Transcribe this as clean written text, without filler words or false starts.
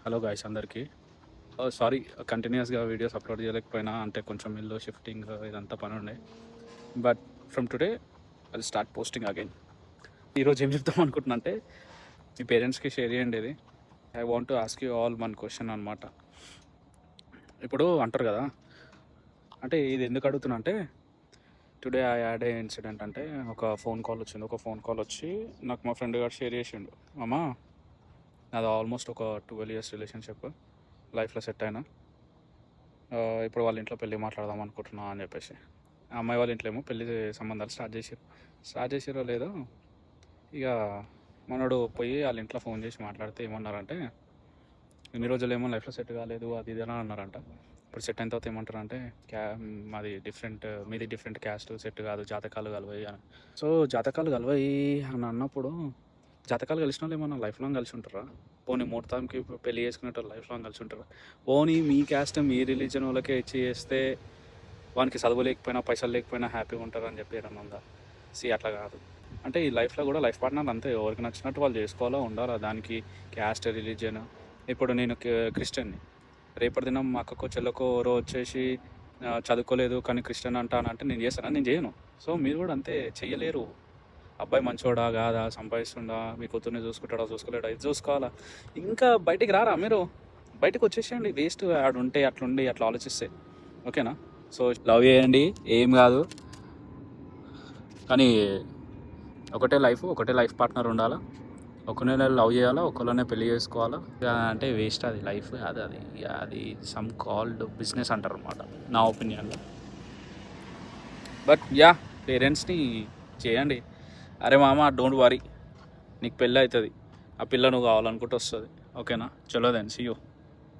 Hello guys అందరికీ. Sorry కంటిన్యూస్గా videos upload చేయలేకపోయినా, అంటే కొంచెం ఇల్లు షిఫ్టింగ్ ఇదంతా పని ఉండే. But from today I will start posting again. ఈరోజు ఏం చెప్తాం అనుకుంటున్నా అంటే, మీ పేరెంట్స్కి షేర్ చేయండి. ఇది I want to ask you all one question అనమాట. ఇప్పుడు అంటారు కదా, అంటే ఇది ఎందుకు అడుగుతున్నా అంటే, today I had a incident. అంటే ఒక ఫోన్ కాల్ వచ్చి నాకు మా ఫ్రెండ్ గారు షేర్ చేసిండు. అమ్మా, నాది ఆల్మోస్ట్ ఒక 12 years రిలేషన్షిప్, లైఫ్లో సెట్ అయినా. ఇప్పుడు వాళ్ళ ఇంట్లో పెళ్ళి మాట్లాడదాం అనుకుంటున్నా అని చెప్పేసి, ఆ అమ్మాయి వాళ్ళ ఇంట్లో ఏమో పెళ్ళి సంబంధాలు స్టార్ట్ చేసిరో లేదో. ఇక మనోడు పోయి వాళ్ళ ఇంట్లో ఫోన్ చేసి మాట్లాడితే ఏమన్నారంటే, ఇన్ని రోజులు ఏమో లైఫ్లో సెట్ కాలేదు అది ఇది అని అన్నారంట. ఇప్పుడు సెట్ అయిన తర్వాత ఏమంటారంటే, మీది డిఫరెంట్ క్యాస్ట్, సెట్ కాదు, జాతకాలు కలవాయి అని. సో జాతకాలు కలవాయి అని అన్నప్పుడు, జాతకాలు కలిసిన వాళ్ళు ఏమన్నా లైఫ్ లాంగ్ కలిసి ఉంటారా? పోనీ ముహూర్తానికి పెళ్లి చేసుకునేటోళ్ళు లైఫ్ లాంగ్ కలిసి ఉంటారా? పోనీ మీ క్యాస్ట్ మీ రిలీజన్ వాళ్ళకే ఇచ్చి చేస్తే వానికి చదువు లేకపోయినా పైసలు లేకపోయినా హ్యాపీగా ఉంటారు అని చెప్పి ఏమన్నా ఉందా? అట్లా కాదు. అంటే ఈ లైఫ్లో కూడా లైఫ్ పార్ట్నర్ అంతే, ఎవరికి నచ్చినట్టు వాళ్ళు చేసుకోవాలా, ఉండాలా. దానికి క్యాస్ట్, రిలీజియన్. ఇప్పుడు నేను క్రిస్టియన్ని, రేపటి దినం మా అక్కకో చెల్లకో ఎవరో వచ్చేసి చదువుకోలేదు కానీ క్రిస్టియన్ అంటానంటే నేను చేస్తానా? నేను చేయను. సో మీరు కూడా అంతే, చెయ్యలేరు. అబ్బాయి మంచోడా కాదా, సంపాదిస్తుండా, మీ కూతుర్ని చూసుకుంటాడా చూసుకోలేడా, ఇది చూసుకోవాలా. ఇంకా బయటికి రారా మీరు? బయటకు వచ్చేసేయండి. వేస్ట్ ఆడుంటే అట్లుండి అట్లా ఆలోచిస్తే. ఓకేనా? సో లవ్ చేయండి, ఏం కాదు. కానీ ఒకటే లైఫ్ పార్ట్నర్ ఉండాలా. ఒకరినే లవ్ చేయాలా, ఒకరినే పెళ్లి చేసుకోవాలా అంటే వేస్ట్. అది లైఫ్ కాదు. అది సమ్ కాల్డ్ బిజినెస్ అంటారు అనమాట, నా ఒపీనియన్లో. బట్ యా, పేరెంట్స్ని చేయండి. అరే మామ, డోంట్ వరీ, నీకు పెళ్ళి అవుతుంది, ఆ పిల్ల నువ్వు కావాలనుకుంటూ వస్తుంది. ఓకేనా? చలో దెన్, సీ యూ.